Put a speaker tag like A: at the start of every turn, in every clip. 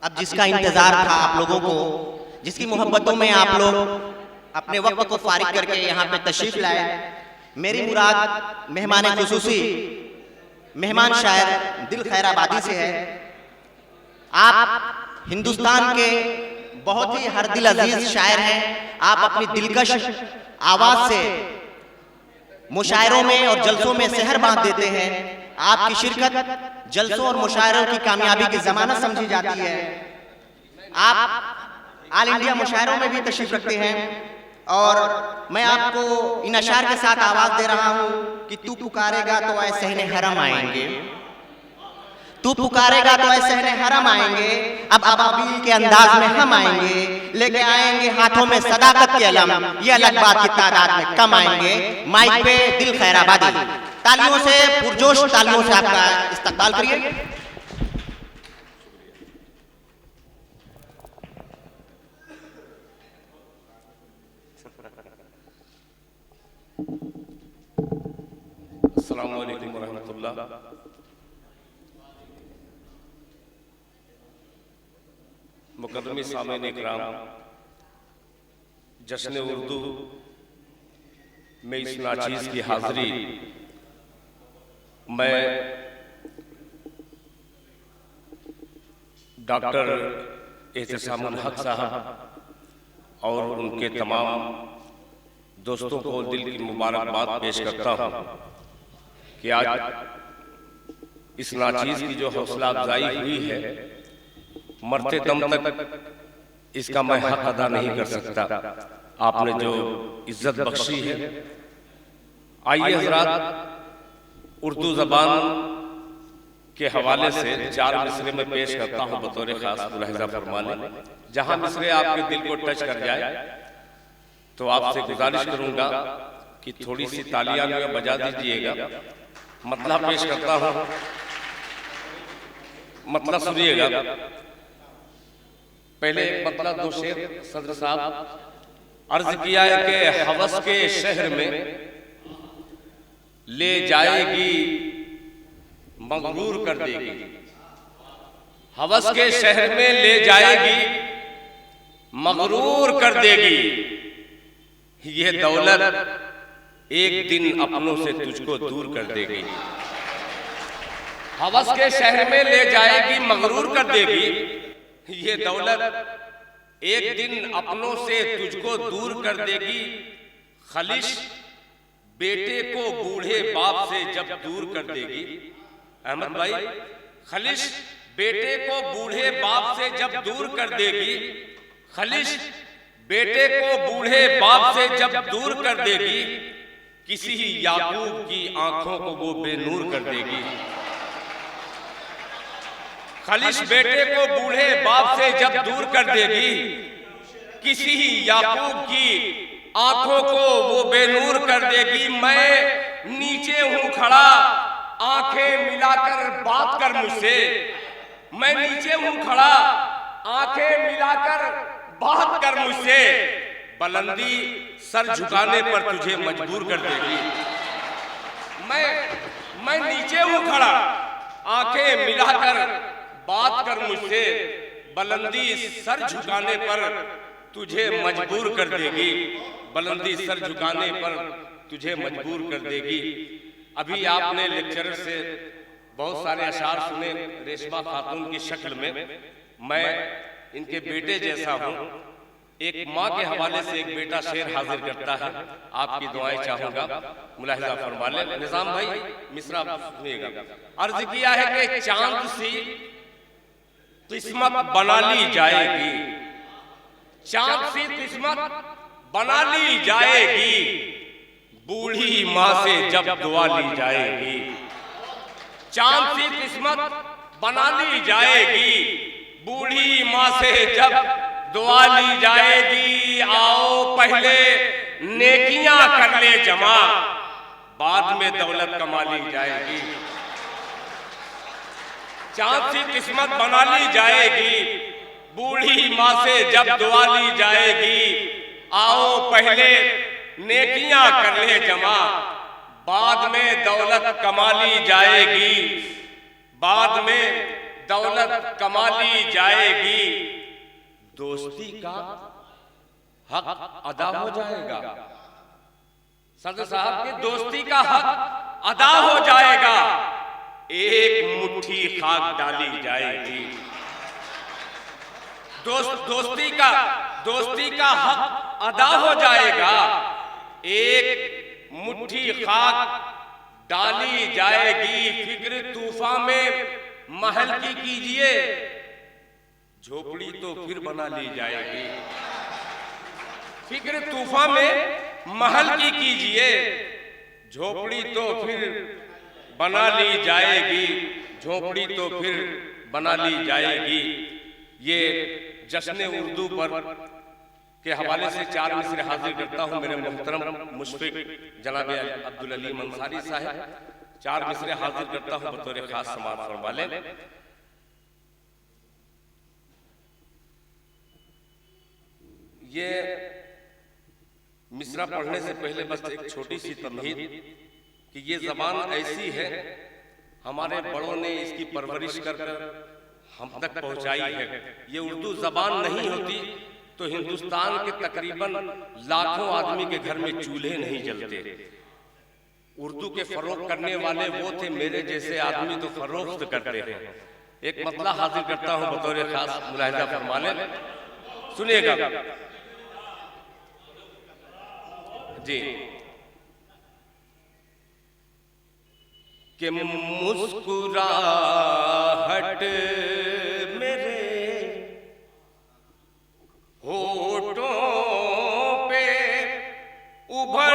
A: अब जिसका इंतजार था आप लोगों को, जिसकी मोहब्बतों में आप लोग अपने वक्त को फारिग करके यहाँ पे तशरीफ लाए, मेरी मुराद मेहमान खुसूसी मेहमान शायर दिल खैराबादी से है। आप हिंदुस्तान के बहुत ही हर दिल अजीज शायर हैं। आप अपनी दिलकश आवाज से मुशायरों में और जलसों में सहर बांध देते हैं। आपकी शिरकत जलसों और मुशायरों की कामयाबी की जमानत समझी जाती है। आप ऑल इंडिया मुशायरों में भी तशरीफ रखते हैं और मैं आपको इन अशार के साथ आवाज दे रहा हूं कि तू पुकारेगा तो ऐ सहने हरम आएंगे, तू पुकारेगा तो ऐ सहने हरम आएंगे। अब अबाबील के अंदाज में हम आएंगे, लेके आएंगे हाथों में सदाकत के अलम। ये अलग बात की तादाद में कम आएंगे। माइक पे दिल खैराबादी, तालियों से पुरजोश तालियों से आपका इस्तकबाल करिए।
B: अस्सलामु अलैकुम वरहमतुल्लाह। मुक़द्दमी सामीन इकराम, जश्न उर्दू में इस नाचीज़ की हाज़िरी मैं डॉक्टर एहतसामुल हक साहब और उनके तमाम दोस्तों को दिल की मुबारकबाद पेश करता हूँ कि आज इस नाचीज़ की जो हौसला अफजाई हुई है, मरते दम तक इसका मैं हक अदा नहीं कर सकता। आपने जो इज्जत बख्शी है, आइए हज़रात उर्दू ज़बान के हवाले से 4 मिसरे में पेश करता हूँ बतौर ख़ास मुलाहिज़ा फरमाने। जहाँ मिसरे आपके दिल को टच कर जाए तो आपसे गुजारिश करूँगा कि थोड़ी सी तालियां में बजा दीजिएगा। मतलब पेश करता हूँ, मतलब सुनिएगा। पहले एक मतलब 2 शेर सदर साहब अर्ज किया है कि हवस के शहर में ले जाएगी मगरूर कर देगी। हवस के शहर में ले जाएगी मगरूर कर देगी। ये दौलत एक दिन अपनों से तुझको दूर कर देगी। हवस के शहर में ले जाएगी मगरूर कर देगी। ये दौलत एक दिन अपनों से तुझको दूर कर देगी। खलिश बेटे को बूढ़े बाप से जब दूर कर देगी। अहमद भाई, खलिश बेटे को बूढ़े बाप से जब दूर कर देगी। खलिश बेटे को बूढ़े बाप से जब दूर कर देगी। किसी याकूब की आंखों को वो बेनूर कर देगी। खलिश बेटे को बूढ़े बाप से जब दूर कर देगी। किसी याकूब की आंखों को वो बेनूर कर देगी। मैं नीचे हूं खड़ा, आंखें मिलाकर बात कर मुझसे। मैं नीचे हूं खड़ा, आंखें मिलाकर बात कर मुझसे। बुलंदी सर झुकाने पर तुझे मजबूर कर देगी। मैं नीचे हूं खड़ा, आंखें मिलाकर बात कर मुझसे। बुलंदी सर झुकाने पर तुझे मजबूर कर देगी। बुलंदी सर झुकाने पर तुझे मजबूर कर देगी। अभी आपने लेक्चरर से बहुत सारे अशार सुने रेशमा खातून की शक्ल में। मैं इनके बेटे जैसा हूँ। एक माँ के हवाले से एक बेटा शेर हाजिर करता है, आपकी दुआएं चाहूंगा, मुलाहिजा फरमा लें। निजाम भाई मिसरा सुनिएगा। अर्ज किया है कि चांद सी किस्मत बना ली जाएगी। चांद सी किस्मत बना ली जाएगी। बूढ़ी माँ से जब दुआ ली जाएगी। चांद सी किस्मत बना ली जाएगी। बूढ़ी माँ से जब दुआ ली जाएगी। आओ पहले नेकियां कर ले जमा, बाद में दौलत कमा ली जाएगी। चांद सी किस्मत बना ली जाएगी। बूढ़ी माँ से जब दुआ ली जाएगी। आओ पहले नेकियां कर ले जमा, बाद में दौलत कमा ली जाएगी। बाद में दौलत कमा ली जाएगी, दोस्ती का हक अदा हो जाएगा। सदर साहब की दोस्ती का हक अदा हो जाएगा, एक मुट्ठी खाक डाली जाएगी। दोस्ती का हक अदा हो जाएगा, एक मुट्ठी खाक डाली जाएगी। फिक्र तूफा में महल की कीजिए, झोपड़ी तो फिर बना ली जाएगी। फिक्र तूफा में महल की कीजिए, झोपड़ी तो फिर बना ली जाएगी, झोपड़ी तो फिर बना ली जाएगी। ये जश्न उर्दू पर के हवाले से 4 मिसरे हाजिर करता हूं मेरे मोहतरम मुशफिक जनाब अब्दुल अलीम अंसारी साहब। 4 मिसरे हाजिर करता हूं बतौर खास समाअत फरमाले। ये मिसरा पढ़ने से पहले बस एक छोटी सी तमहीद कि ये जबान ऐसी है, हमारे बड़ों ने इसकी परवरिश कर हम तक पहुंचाई है। ये उर्दू जबान नहीं होती तो हिंदुस्तान के तकरीबन लाखों आदमी के घर में चूल्हे नहीं जलते। उर्दू के फरोख्त करने वाले वो थे, मेरे जैसे आदमी तो फरोख्त करते हैं। एक मतला हाजिर करता हूं बतौर खास मुलाहिजा फरमाने, सुनिएगा जी। कि मुस्कुराहट मेरे होठों पे उभर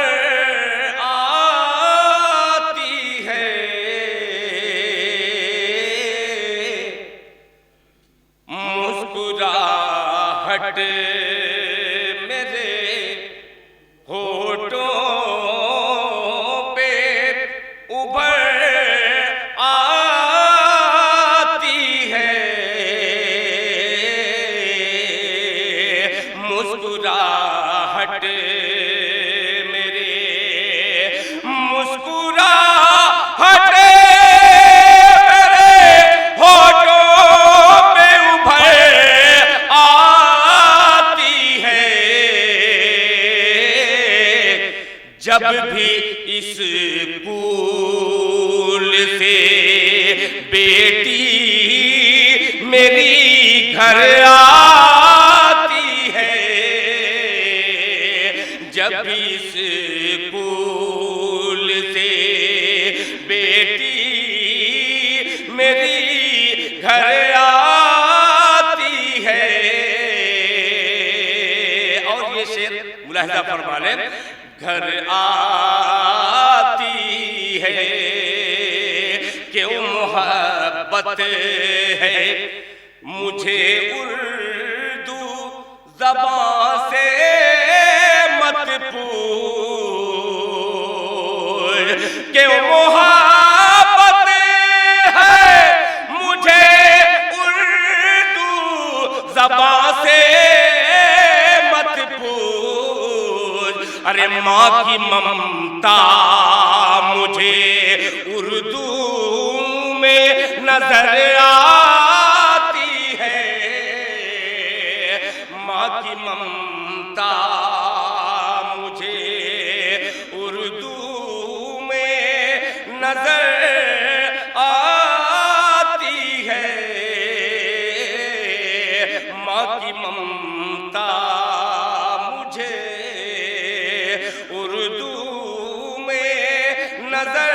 B: आती है, मुस्कुराहट मेरे होठों पे उभर आती है, मुस्कुराहट मेरे, मुस्कुराहट मेरे होठों पे उभर आती है। जब भी इस स्कूल से बेटी मेरी घर आती है, जब भी इस स्कूल से बेटी मेरी घर आती है। और ये शेर मुलाहिजा फरमा लें, घर आती है क्यों मोहब्बत है मुझे उर्दू ज़बान से मत पूछ, क्यों मोहब्बत है मुझे उर्दू ज़बान से मत पूछ। अरे माँ की ममता मुझे उर्दू में नजर आती है, माँ की ममता मुझे उर्दू में नजर आती है, माँ की ममता मुझे उर्दू में नजर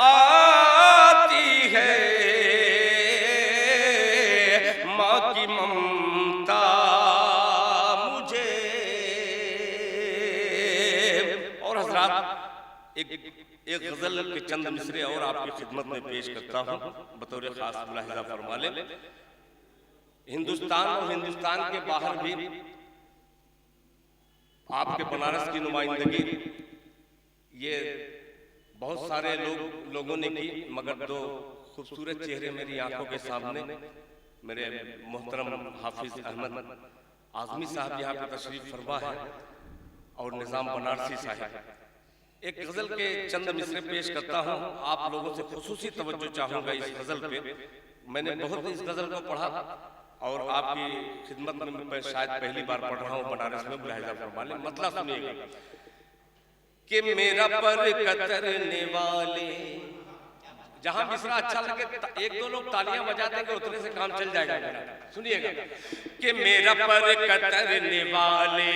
B: आती है, माँ की ममता मुझे। और हज़रात एक गजल के चंद मिसरे और आपकी खिदमत में पेश करता हूँ बतौर खास मुलाहिजा फरमा लें। हिंदुस्तान और हिंदुस्तान के बाहर भी आपके बनारस की नुमाइंदगी ये बहुत सारे लोगों ने की, मगर दो खूबसूरत चेहरे मेरी आंखों के सामने मेरे मोहतरम हाफिज अहमद आजमी साहब यहाँ पे तशरीफ फरमा है और निज़ाम बनारसी साहब। एक गजल के चंद मिसरे पेश करता हूँ, आप लोगों से खुसूसी तवज्जो चाहूँगा इस गजल पे। मैंने बहुत इस गजल को पढ़ा और आपकी खिदमत में मैं शायद पहली बार पढ़ रहा हूँ बनारस में मुलाहिजा फरमा लें। मतलब सुनिएगा कि मेरा पर कतरने वाले, जहां मिसरा अच्छा लगे एक दो लोग तालियां बजा देंगे उतने से काम चल जाएगा। सुनिएगा कि मेरा पर कतरने वाले,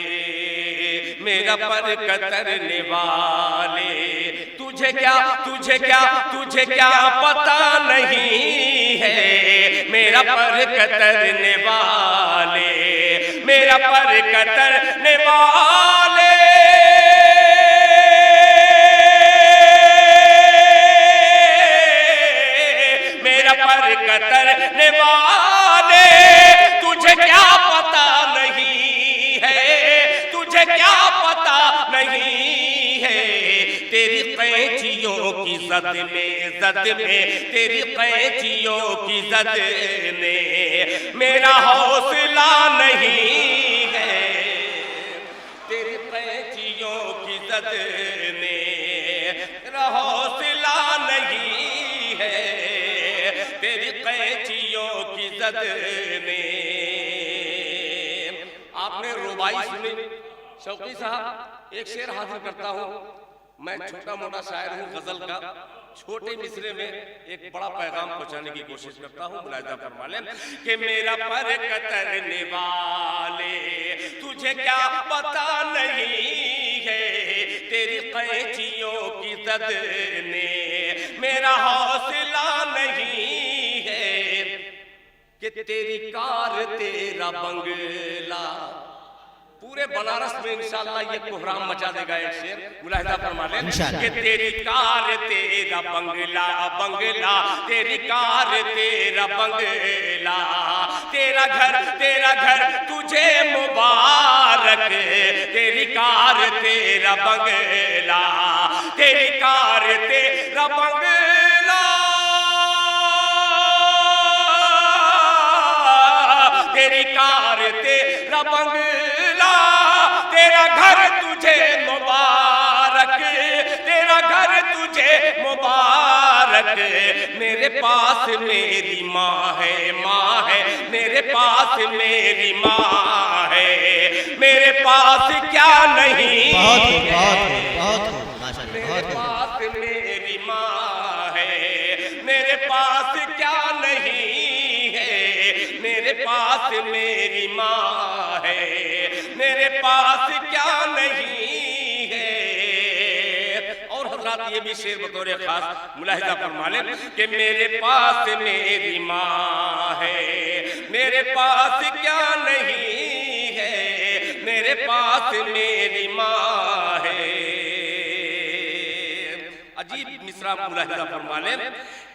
B: मेरा पर कतरने वाले, तुझे क्या तुझे क्या तुझे क्या पता नहीं है, मेरा पर कतरने वाले, मेरा पर कतरने वाले, कतरने वाले, तुझे क्या पता नहीं है, तुझे क्या पता नहीं है, तेरी कैंचियों की जद में तेरी कैंचियों की जद में मेरा हौसला नहीं है, तेरी कैंचियों की जद में मेरा हौसला नहीं है, तेरी कैंचियों की जद में। आपने रुबाई सुनी शौकी साहब, एक शेर हासिल करता हूँ मैं, छोटा मोटा शायर हूँ गजल का, छोटे मिसरे में एक बड़ा पैगाम पहुंचाने की कोशिश करता हूँ। मुलाहिजा फरमा लें कि मेरा पर कतरने वाले, तुझे क्या पता नहीं है, तेरी कैंचियों की जद ने मेरा हौसला नहीं है, कि तेरी कार तेरा बंगला, पूरे बनारस में इंशाअल्लाह ये कोहराम मचा देगा एक शेर। मुलाहिजा फरमा लें कि तेरी कार तेरा बंगला, बंगला तेरी कार तेरा बंगला, तेरा घर तुझे मुबारक, तेरी कार तेरा बंगला, तेरी कार तेरा बंगला, तेरी कार तेरा बंगला, तेरा घर तुझे मुबारक, तेरा घर तुझे मुबारक, मेरे पास मेरी माँ है, माँ है, मेरे पास मेरी माँ है, मेरे पास क्या नहीं, मेरे पास मेरी माँ है, मेरे पास क्या नहीं है, मेरे पास मेरी माँ है, मेरे पास क्या नहीं है। और हजरात ये भी शेर बतौर खास मुलाहिजा फरमा लें कि मेरे पास मेरी माँ है, मेरे पास क्या नहीं है, मेरे पास मेरी माँ है। अजीब मिसरा मुलाहिजा फरमा लें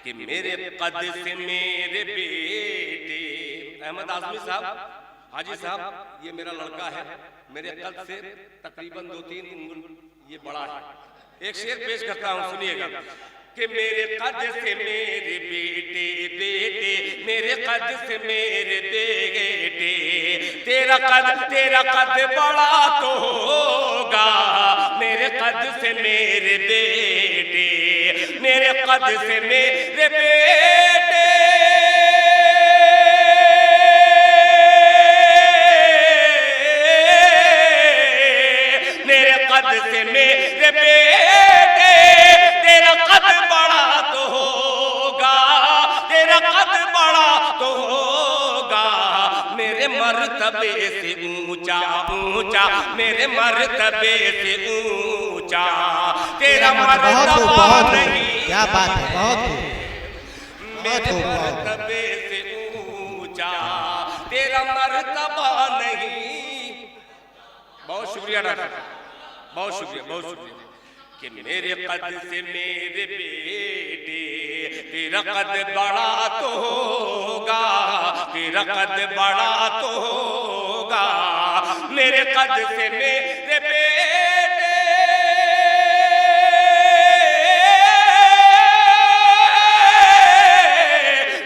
B: कि मेरे कद से मेरे बेटे, अहमद आजमी साहब, हाजी साहब, ये मेरा लड़का है, मेरे कद से तकरीबन 2-3 उंगल ये बड़ा है। एक शेर पेश करता हूँ, सुनिएगा कि मेरे कद से मेरे बेटे, बेटे मेरे कद से मेरे बेटे, तेरा कद बड़ा तो होगा, मेरे कद से मेरे बेटे, मेरे कद से मेरे बेटे, मेरे कद से मेरे बेटे, तेरा कद बड़ा तो होगा, तेरा कद बड़ा तो होगा, मेरे मर्तबे से ऊंचा ऊंचा, मेरे मर्तबे से ऊंचा, तेरा मर्तबा नहीं,
A: क्या बात है, बहुत
B: मेरे मर्तबे से ऊंचा, तेरा मर्तबा नहीं। बहुत शुक्रिया डॉक्टर, बहुत शुक्रिया, बहुत शुक्रिया। कि मेरे कद से मेरे बेटे, तेरा कद बड़ा तो होगा, तेरा कद बड़ा तो होगा, मेरे कद से मेरे बेटे,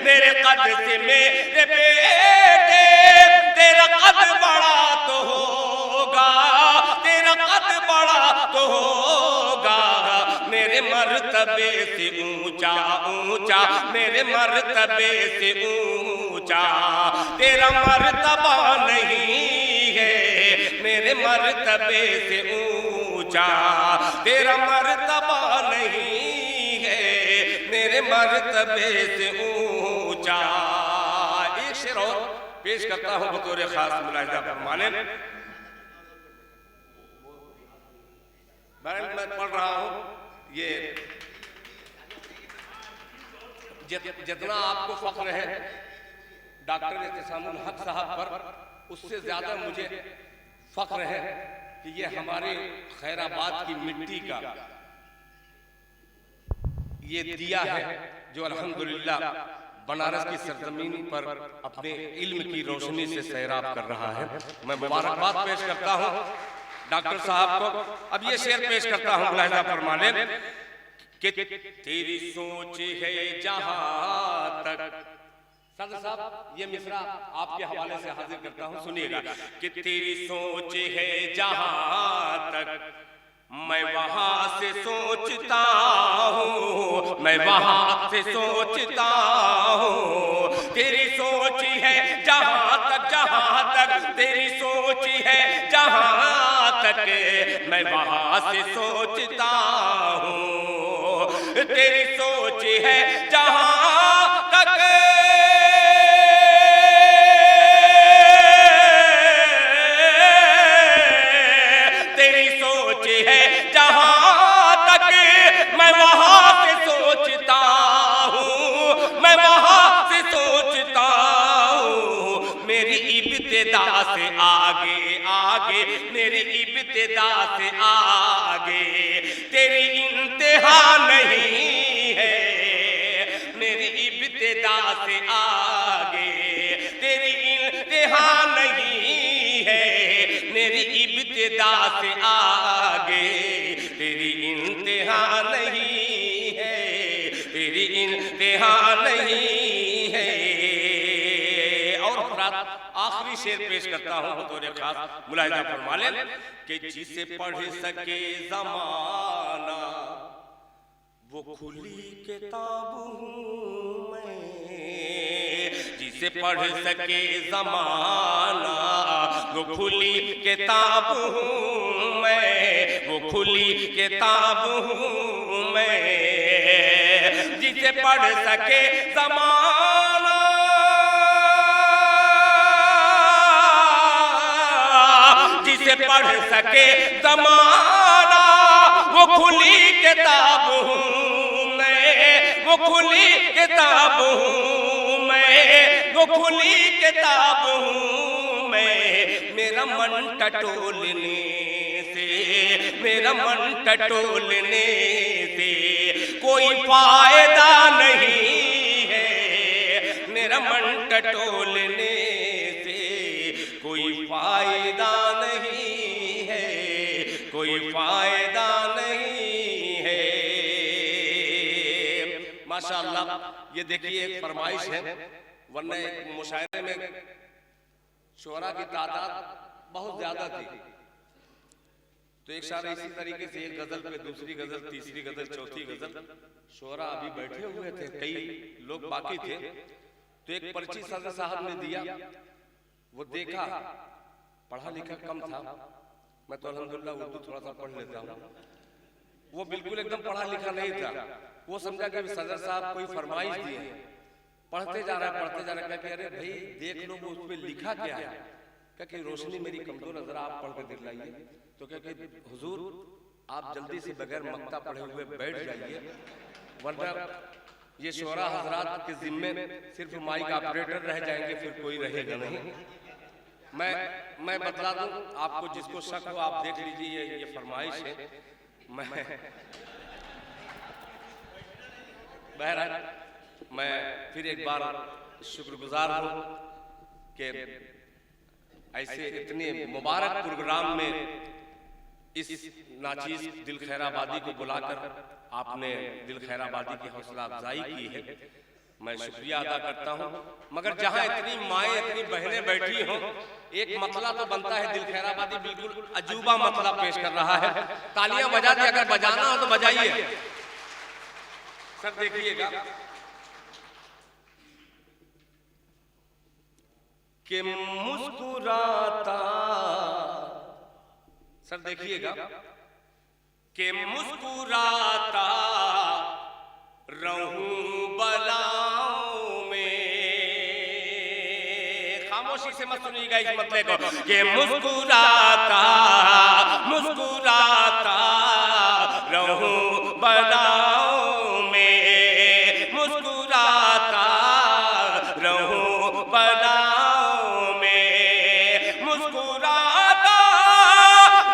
B: मेरे कद से मेरे बेटे, तेरा कद बड़ा तो होगा, तेरा कद बड़ा तो होगा, मेरे मर्तबे से से ऊंचा ऊंचा, मेरे मर्तबे से ऊंचा तेरा मर्तबा नहीं है, मेरे मर्तबे से ऊंचा तेरा मर्तबा नहीं है, मेरे मर्तबे से ऊंचा। एक शेर और पेश करता हूं बतौर खास मुलाहिजा फरमाने। मैं पढ़ रहा हूं, ये जितना आपको फख्र है डॉक्टर एहतिसामुल हक साहब पर, उससे ज्यादा मुझे फख्र है कि ये हमारे खैराबाद की मिट्टी का ये दिया है जो अल्हम्दुलिल्लाह बनारस की सरजमीन पर अपने इल्म की रोशनी से सैराब कर रहा है। मैं मुबारकबाद पेश करता हूं डॉक्टर साहब को। अब ये शेर पेश करता हूं मुलाहिजा फरमाने कि तेरी सोच है जहां तक, सदर साहब ये मिसरा आपके हवाले से हाजिर करता हूं, सुनिएगा कि तेरी सोच है जहां तक मैं वहां से सोचता हूँ, मैं वहां से सोचता हूँ, तेरी सोच है जहां तक तेरी सोच है जहां तक मैं वहां से सोचता हूँ, तेरी सोच है जहां तक तेरी सोच है जहां तक मैं वहां से सोचता हूँ, मैं वहां से सोचता हूँ, मेरी इब्तिदा से आगे आगे, मेरी इब्तिदा से आगे तेरी इंतहा नहीं है, मेरी इब्तिदा से आगे तेरी इंतहा नहीं है, मेरी इब्तिदा से आगे तेरी इंतहा नहीं है, तेरी इंतहा नहीं है। और आखिरी शेर पेश करता हूं बतौर खास मुलाहिजा फरमा लें कि जिसे पढ़ सके ज़माना वो खुली किताब हूं मैं, जिसे पढ़ सके ज़माना वो खुली किताब हूं मैं, वो खुली किताब हूं मैं, जिसे पढ़ सके ज़माना जिसे पढ़ सके ज़माना वो खुली किताब हूँ मैं, वो खुली किताब हूँ मैं, वो खुली किताब हूँ मैं। मेरा मन टटोलने से, मेरा मन टटोलने से कोई फायदा नहीं है, मेरा मन टटोलने से कोई फायदा नहीं है, कोई फायदा नहीं है। माशाअल्लाह, ये देखिए एक फरमाइश है, वरना एक मुशायरे में शोरा की तादाद बहुत ज्यादा थी, तो एक साल इसी तरीके से एक गजल पे दूसरी गजल, तीसरी गजल, चौथी गजल, शोरा अभी बैठे हुए थे, कई लोग बाकी थे, तो एक पर्ची सदर साहब ने दिया, वो देखा, पढ़ा लिखा कम था, मैं तो अल्हम्दुलिल्लाह उर्दू थोड़ा सा पढ़ लेता हूँ, वो बिल्कुल एकदम पढ़ा लिखा नहीं था, वो समझा कि सदर साहब कोई फरमाइश दिए, पढ़ते जा रहा है, पढ़ते जा रहा है, अरे भाई देख लो वो उस पर लिखा क्या है, क्या कि रोशनी मेरी कमजोर नजर, आप पढ़ कर दिखलाइए, तो क्या कि हुजूर आप जल्दी से बगैर मक्ता पढ़े हुए बैठ जाइए, वरना ये शोरा हजरात के जिम्मे सिर्फ माइक ऑपरेटर रह जाएंगे, फिर कोई रहेगा नहीं। मैं बतला दूं आपको, जिसको शक हो आप देख लीजिए, ये फरमाइश है। मैं बहरहाल मैं फिर एक बार शुक्रगुजार हूं कि ऐसे इतने मुबारक प्रोग्राम में इस नाचीज दिल खैराबादी को बुलाकर आपने दिल खैराबादी की हौसला अफजाई की है, मैं शुक्रिया अदा करता हूं। मगर जहां इतनी माएँ, इतनी बहनें बैठी हों, एक मतला तो बनता है, दिल खैराबादी बिल्कुल अजूबा मतला पेश कर रहा है, तालियां बजा दी, अगर बजाना हो तो बजाइए। सर देखिएगा कि मुस्कुराता, सर देखिएगा कि मुस्कुराता रहूं बलाओं में। खामोशी से मत सुनिएगा इस मतले को कि मुस्कुराता मुस्कुराता रहूं बलाओं में, मुस्कुराता रहूं बलाओं में, मुस्कुराता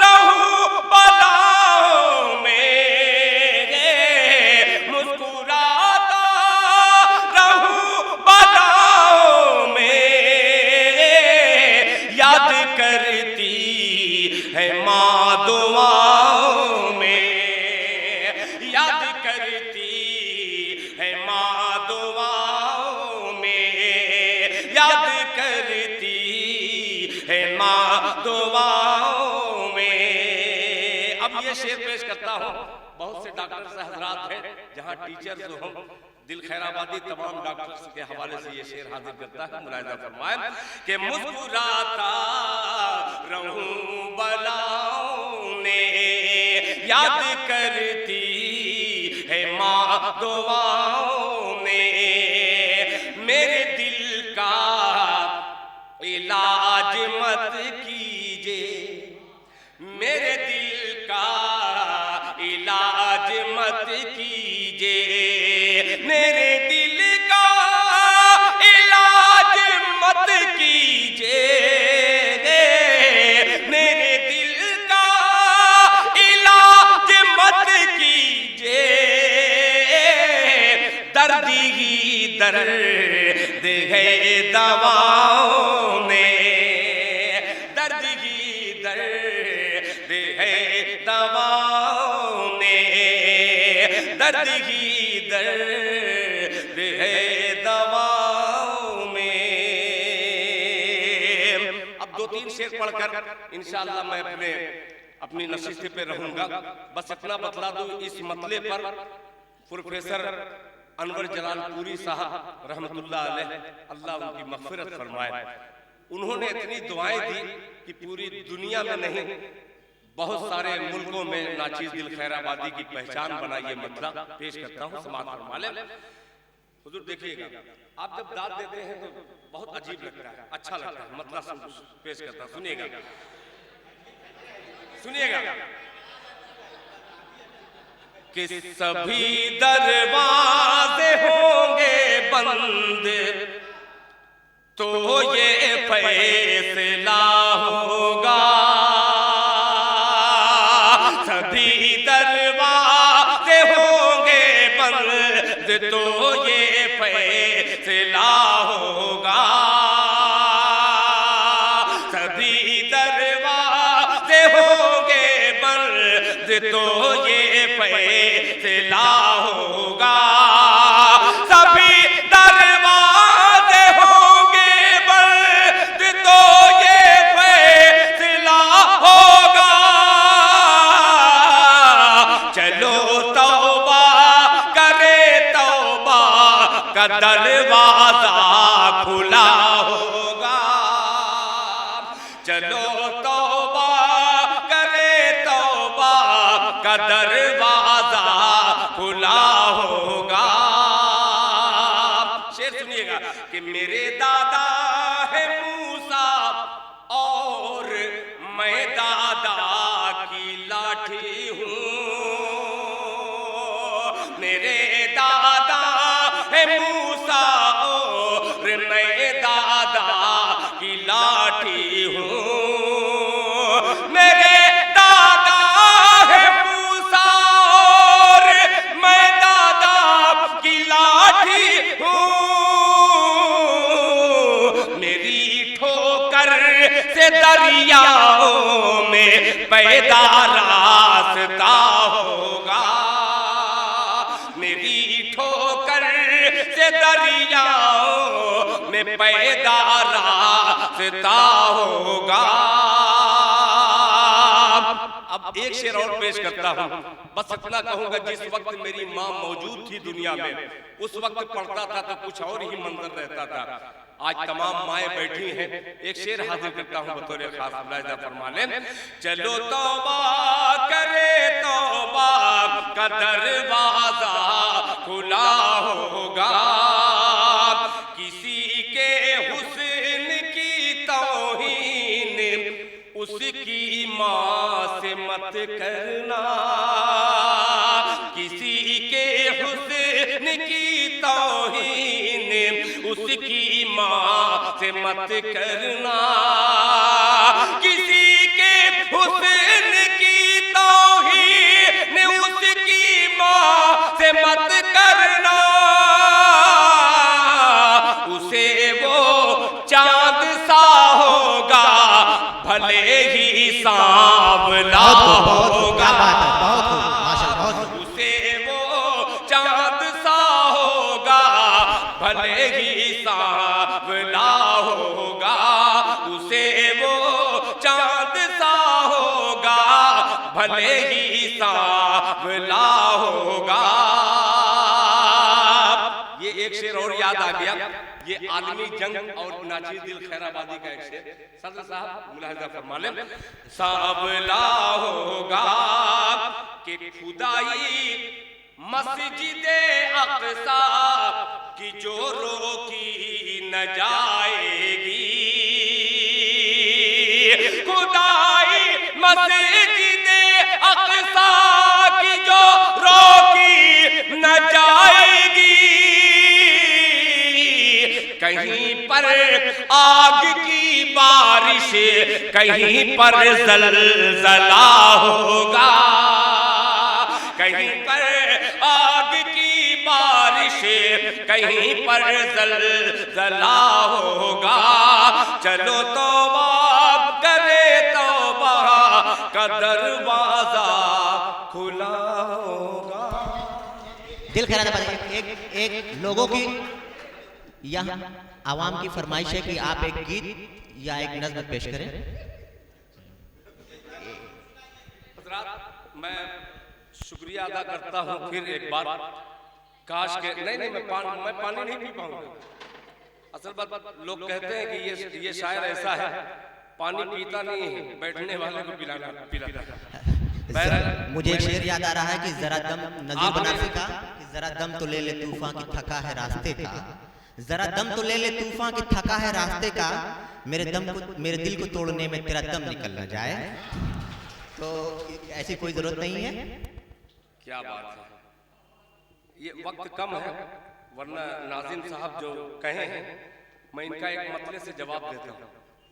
B: रहूं बलाओं में, मुस्कुराता रहूं बलाओं में। याद करती है माँ दुआओं में, याद करती है माँ दुआओं में, याद करती है माँ दुआओं में। अब ये शेर पेश करता हूँ। बहुत से डॉक्टर से हजरात हैं जहाँ टीचर जो हों, दिल खैराबादी तमाम डॉक्टर्स के हवाले से ये शेर हाजिर करता है। मुलाहिजा फरमाए कि मुस्कुराता रहूं बलाओं ने, याद करती है माँ दुआओं ने। मेरे दिल का इलाज मत कीजिए, मेरे दिल का इलाज मत कीजिए, मेरे दिल का इलाज मत कीजिए, मेरे दिल का इलाज मत कीजिए। दर्द ही दर्द है दवाओं में, दर्द ही दर्द है दवाओं में, दर्द ही दर्द है दवाओं में। अब दो तीन शेर पढ़कर इंशाअल्लाह मैं अपनी नसीहत पे रहूंगा। बस इतना बतला दूं इस मतले पर प्रोफेसर अनवर जलालपुरी साहब रहमतुल्लाह अलैह, अल्लाह उनकी मग़फ़िरत फरमाए, उन्होंने इतनी दुआएं दी कि पूरी दुनिया में नहीं बहुत सारे मुल्कों में नाचीज़ दिल खैराबादी की पहचान बना। ये मतला पेश करता हूँ, समाअत फरमा लें। हुजूर देखिएगा, आप जब दाद देते हैं तो बहुत अजीब लगता है, अच्छा लगता है। मतला पेश करता हूँ, सुनिएगा सुनिएगा कि सभी दरवाजे होंगे बंद तो ये फैसला होगा, सभी दरवाजे होंगे बंद तो ये फैसला होगा, सभी दरवाजे होंगे बंद तो ये फैसला होगा, सभी दरवाजे होंगे बंद तो ये फैसला होगा। चलो तौबा करे, तौबा का दरवाजा खुला होगा, चलो तौबा करे, तौबा का दरवाजा खुला होगा। शेर सुनिएगा कि मेरे दादा है मूसा और मैं दादा की लाठी हूँ, मेरे दादा है मूसा और मैं दादा की लाठी हूँ, मेरे दादा है मूसा और मैं दादा की लाठी हूँ, मेरी ठोकर से दरियाओं में पैदा रास्ता होगा, मेरी ठोकर से दरियाओं में पैदा रास्ता होगा। अब एक शेर और पेश करता हूँ। बस इतना कहूंगा, जिस वक्त मेरी माँ मौजूद थी दुनिया में, उस वक्त पढ़ता था तो कुछ और ही मंजर रहता था। आज तमाम माएँ बैठी हैं, एक शेर हाजिर करता हूँ बतौर खास, मुलाहिजा फरमा लें। चलो तौबा करे तौबा का दरवाजा खुला होगा, किसी के हुस्न की तौहीन उसकी माँ से मत करना, किसी के हुस्न की तौहीन उसकी माँ से मत करना, किसी के हुस्न की तौहीन उसकी माँ से मत करना, उसे वो चांद सा होगा भले ही सांवला होगा, उसे वो चांद सा होगा भले ही सांवला होगा, उसे वो चांद सा होगा भले ही सांवला होगा। ये एक शेर और याद आ गया, ये आलमी जंग और नाचीर दिल खैराबादी का एक शेर। सदर साहब मुलाहिजा फरमा लें। सांवला होगा कि खुदाई मस्जिदे अक़सा की जो रोकी न जाएगी, खुदाई मस्जिदे अक़सा की जो रोकी न जाएगी, कहीं पर आग की बारिश कहीं पर ज़लज़ला होगा, कहीं पर आग की बारिश कहीं पर ज़लज़ला होगा। चलो तौबा करे तौबा का दरवाजा खुला होगा।
A: दिल खैरात एक लोगों की यहाँ आवाम की फरमाइश है कि आप एक गीत या एक नज़्म पेश करें।
B: मैं शुक्रिया अदा करता हूँ फिर एक बार। काश के नहीं मैं पानी नहीं पी पाऊंगा। असल बात लोग कहते हैं कि ये शायर ऐसा है, पानी पीता नहीं है, बैठने वाले को पिलाता है।
A: मुझे एक शेर याद आ रहा है कि जरा दम, नज़ीर बनारसी का, कि जरा दम तो ले ले तूफान की थका है रास्ते का, जरा दम तो ले ले तूफान की थका है रास्ते का, मेरे दिल को तोड़ने में तेरा दम निकल न जाए। तो ऐसी कोई जरूरत नहीं है।
B: क्या बात है, ये वक्त कम है, वरना नाज़िम साहब जो कहे हैं मैं इनका एक मतले से जवाब देता हूँ।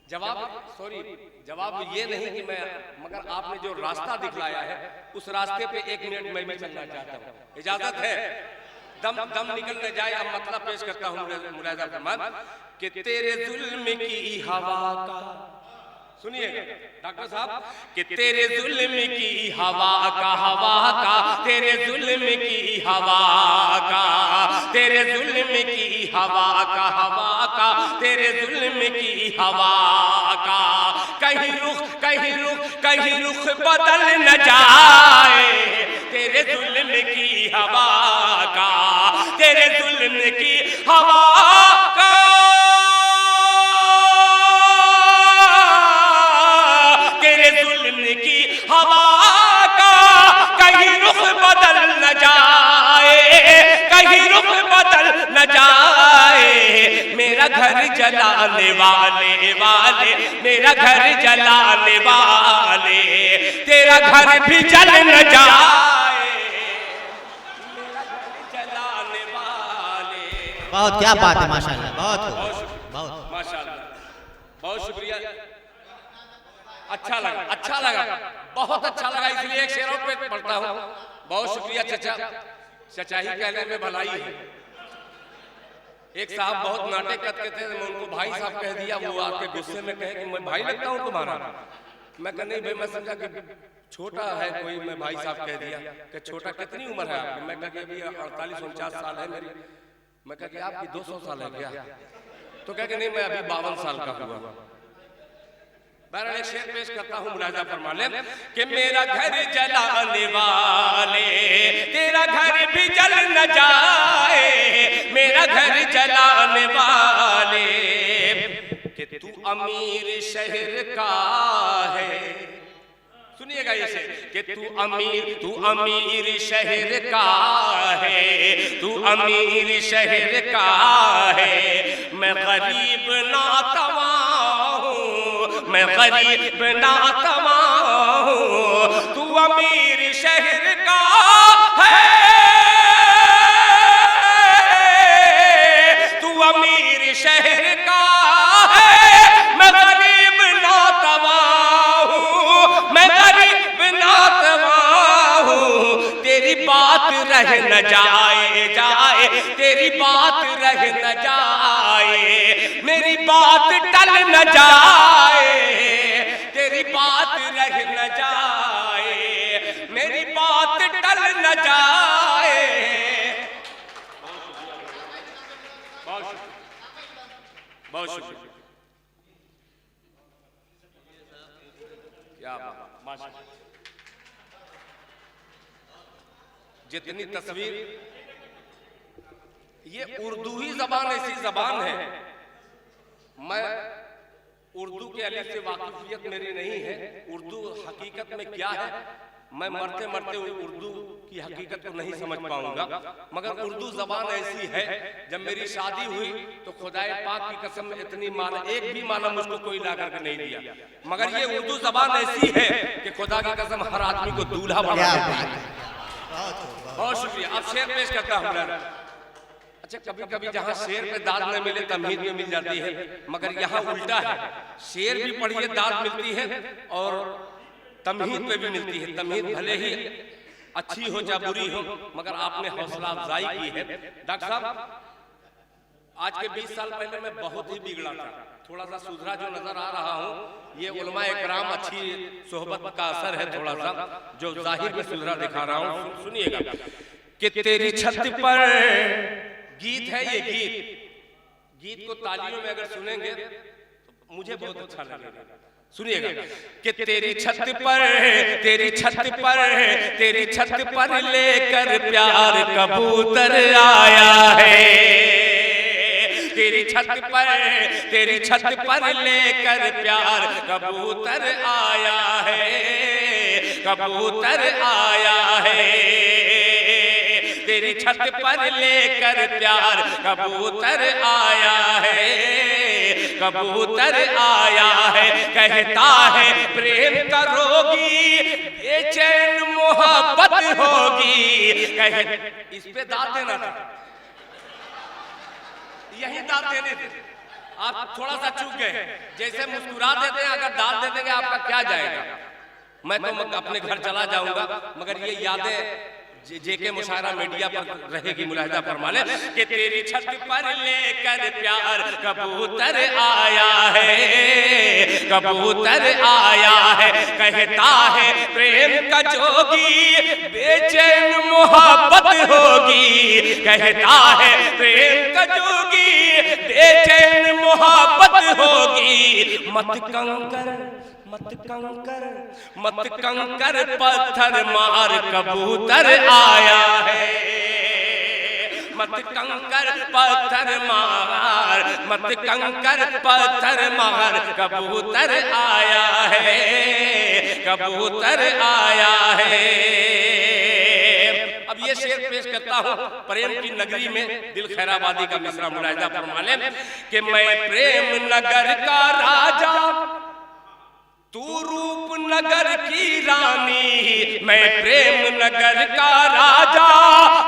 B: जवाब ये नहीं कि मैं, मगर आपने जो रास्ता दिखलाया है उस रास्ते पे 1 मिनट मैं भी चलना चाहता हूँ, इजाजत है? दम निकल न जाए। अब मतलब पेश करता हूँ मुलाहिजा फरमान कि तेरे जुल्म की हवा का, सुनिएगा डॉक्टर साहब, कि तेरे जुल्म की हवा का तेरे जुल्म की हवा का, तेरे जुल्म की हवा का तेरे जुल्म की हवा का, कहीं रुख बदल न जाए, तेरे जुल्म की हवा का, तेरे जुल्म की हवा का, तेरे जुल्म की हवा का, कहीं रुख बदल न जाए, कहीं रुख बदल न जाए, मेरा घर जलाने वाले मेरा घर जलाने वाले, तेरा घर भी जल न जाए, मेरा घर जलाने वाले।
A: बहुत क्या बात है, माशाल्लाह, बहुत
B: माशाल्लाह, बहुत शुक्रिया। अच्छा लगा, बहुत अच्छा लगा, इसलिए एक शेर और पे पढ़ता हूँ। बहुत शुक्रिया चाचा, चचाही कहने में भलाई है। एक साहब बहुत नाटक करते थे, मैं उनको भाई साहब कह दिया, वो आके गुस्से में कहे कि मैं भाई लगता हूँ तुम्हारा। मैं कहा नहीं भाई, मैं समझा कि छोटा है कोई, मैं भाई साहब कह दिया कि छोटा कितनी उम्र है आपकी? मैं कहा कि अभी 48-49 साल है मेरी। मैं कहा कि आपकी 200 साल है क्या? तो कह के नहीं, मैं अभी 52 साल का हुआ। बहरहाल एक शेर पेश करता हूँ, मुलाहिजा फरमा लें कि मेरा घर जलाने वाले तेरा घर भी जल न जाए, मेरा घर जलाने वाले कि तू अमीर शहर का है। सुनिएगा ये शेर कि तू अमीर शहर का है, तू अमीर शहर का है, मैं गरीब नातवा हूँ, मैं गरीब नातवा हूँ, तू अमीर शहर का है, तू अमीर शहर का है, मैं गरीब नातवा हूँ, मैं गरीब नातवा हूँ, तेरी बात रह न जाए, तेरी बात रह न जाए, मेरी बात टल न जाए, तेरी बात रह न जाए, मेरी बात टल न जाए। बहुत शुक्रिया, क्या बात। जितनी तस्वीर, ये उर्दू ही जबान ऐसी जबान है, मैं उर्दू के अलिफ से वाकिफियत मेरी नहीं है, उर्दू हकीकत में क्या है मैं मरते मरते उर्दू की हकीकत को नहीं समझ पाऊंगा, मगर उर्दू जबान ऐसी है, जब मेरी शादी हुई तो खुदाए पाक की कसम इतनी माला, एक भी माला मुझको कोई ला करके नहीं दिया, मगर ये उर्दू जबान ऐसी है कि खुदा की कसम हर आदमी को दूल्हा बना देती है। बहुत शुक्रिया। अब शेर पेश करता हूँ। अच्छा, कभी कभी जहाँ शेर पे दाद न मिले तमहीद में मिल जाती है, मगर यहाँ उल्टा है, शेर भी पढ़िए दाद मिलती है और तमहीद पे भी मिलती है। तमहीद भले ही अच्छी हो या बुरी हो, मगर आपने हौसला अफजाई की है। डॉक्टर साहब, आज के 20 साल पहले मैं बहुत ही बिगड़ा था, थोड़ा सा सुधरा जो नजर आ रहा हूँ, ये उलमा इकराम अच्छी सोहबत का असर है, थोड़ा सा जो जाहिर में सुधरा दिखा रहा हूँ। सुनिएगा कि तेरी छत पर, गीत है ये, गीत को तालियों में अगर सुनेंगे तो मुझे बहुत अच्छा लगेगा। सुनिएगा कि तेरी छत पर, तेरी छत पर, तेरी छत पर लेकर प्यार कबूतर आया है, तेरी छत पर, तेरी छत पर लेकर प्यार कबूतर आया है, कबूतर आया है, तेरी छत पर लेकर प्यार कबूतर आया है, कबूतर आया है, कहता है प्रेम करोगी बेचैन मोहब्बत होगी, कहे इस पे दाद देना था, यही दाद देने थे, आप थोड़ा सा चूक गए। जैसे मुस्कुरा देते हैं, अगर दाद दे देंगे आपका क्या जाएगा, मैं तो अपने घर चला जाऊंगा, मगर ये यादें जेके मुशायरा मीडिया पर रहेगी, मुलाहिजा फरमा ले कि तेरी छत पर लेकर प्यार कबूतर आया है, कबूतर आया है, कहता है प्रेम का जोगी बेचैन मोहब्बत होगी, कहता है प्रेम का जोगी बेचैन मोहब्बत होगी, मत कंकर, मत कंकर, मत कंकर पत्थर मार कबूतर आया है, मत कंकर पत्थर मार, मत कंकर पत्थर मार, कबूतर आया है, कबूतर आया है। अब ये शेर पेश करता हूँ प्रेम की नगरी में दिल खैराबादी का मिसरा, मुलाहिजा फरमा लें कि मैं प्रेम नगर का राजा, तू रूप नगर की रानी, मैं प्रेम नगर का राजा,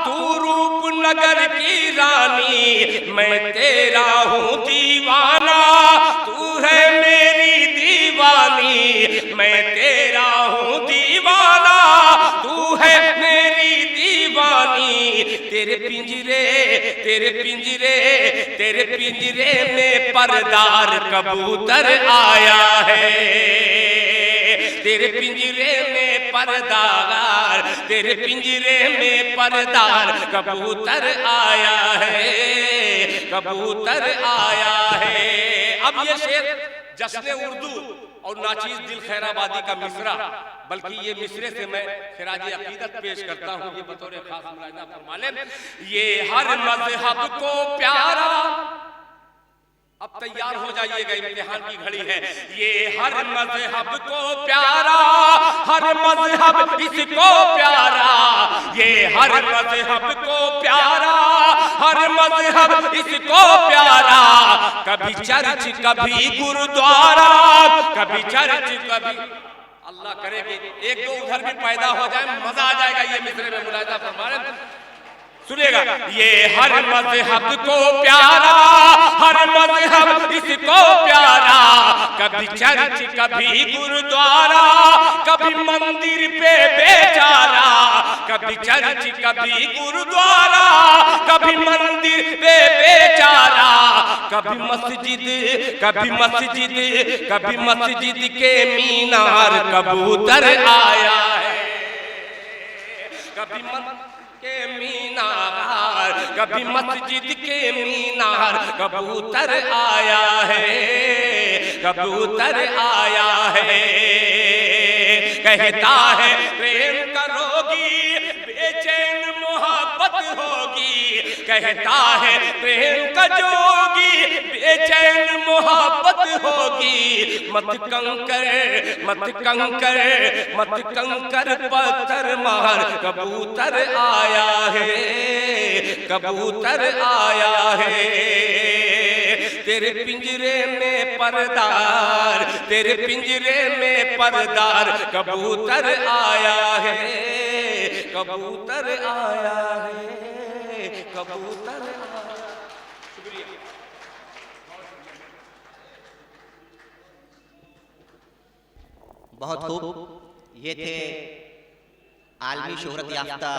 B: तू रूप नगर की रानी, मैं तेरा हूँ दीवाना, तू है मेरी दीवानी, मैं तेरा हूँ दीवाना, तू है मेरी दीवानी, तेरे पिंजरे, तेरे पिंजरे, तेरे पिंजरे में परदार कबूतर आया है, तेरे पिंजरे में परदार, तेरे पिंजरे में परदार कबूतर आया है, कबूतर आया है। अब ये शेर जश्न उर्दू और नाचीज दिल खैराबादी का मिसरा, बल्कि ये मिसरे से मैं खिराज अकीदत पेश करता हूँ। ये बतौर खास मुलाहिजा फरमा लें। ये हर मजहब को प्यारा, अब तैयार हो जाइएगा, इम्तिहान की घड़ी है। ये हर मजहब को प्यारा, हर मजहब इसको प्यारा, ये हर मजहब को प्यारा, हर मजहब इसको प्यारा। कभी चर्च कभी गुरुद्वारा, कभी चर्च कभी, अल्लाह करे कि एक दो उधर भी पैदा हो जाए, मजा आ जाएगा ये मिसरे में मुलाहिजा फरमाने। सुनिएगा, ये हर मजहब को प्यारा, हर मजहब इसको प्यारा। कभी चर्च कभी गुरुद्वारा, कभी मंदिर पे बेचारा, कभी चर्च कभी गुरुद्वारा, कभी मंदिर पे बेचारा। कभी मस्जिद कभी मस्जिद, कभी मस्जिद के मीनार कबूतर आया है, कभी के मीनार, कभी मस्जिद के मीनार कबूतर आया है, कबूतर आया है। कहता है प्रेम करोगी बेचैन मोहब्बत होगी, कहता है प्रेम का जोगी बेचैन मोहब्बत होगी। मत कंकर मत कंकर मत कंकर पत्थर मार, कबूतर आया है, कबूतर आया है। तेरे पिंजरे में परदार, तेरे पिंजरे में परदार कबूतर आया है, कबूतर आया है, कबूतर आया। शुक्रिया।
A: बहुत खूब। ये थे आलमी शोहरत याफ्ता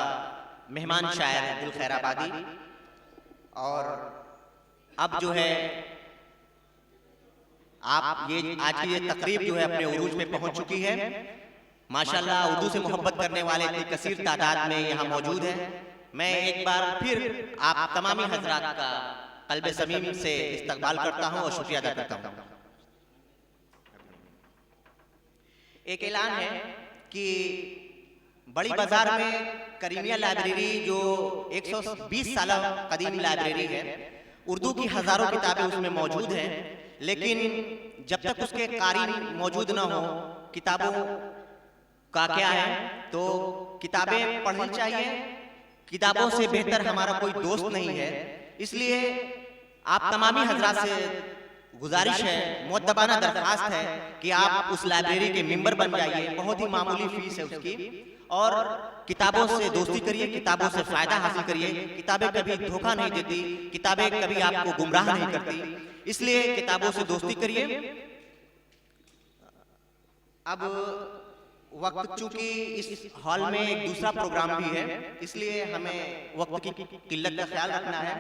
A: मेहमान शायर दिल खैराबादी। और अब जो है आप ये आज की ये तकरीब जो है अपने उरूज में पहुंच चुकी है। माशाल्लाह उर्दू से मोहब्बत करने वाले इतनी कसीर तादाद में यहाँ मौजूद है। मैं एक बार फिर आप तमामी हजरात का कल्बे समीम से इस्तकबाल करता हूँ और शुक्रिया अदा करता हूँ। एक ऐलान है कि बड़ी बाजार में करीमिया लाइब्रेरी जो 120 साल कदीम लाइब्रेरी है, उर्दू की हजारों किताबें उसमें मौजूद हैं, लेकिन जब तक उसके कारी मौजूद ना हो, किताबों का क्या है, तो किताबें पढ़नी चाहिए। किताबों से बेहतर हमारा कोई दोस्त नहीं है। इसलिए आप तमामी हजरात से गुजारिश है, मुअद्दबाना दरखास्त है कि आप उस लाइब्रेरी के मेंबर बन जाइए। बहुत ही मामूली फीस है उसकी, और किताबों से दोस्ती करिए, किताबों से फायदा हासिल करिए। किताबें कभी धोखा नहीं देती, किताबें कभी आपको गुमराह नहीं करती, इसलिए किताबों से दोस्ती करिए। अब वक्त चूंकि इस हॉल में एक दूसरा प्रोग्राम भी है, इसलिए हमें वक्त की किल्लत का ख्याल रखना है।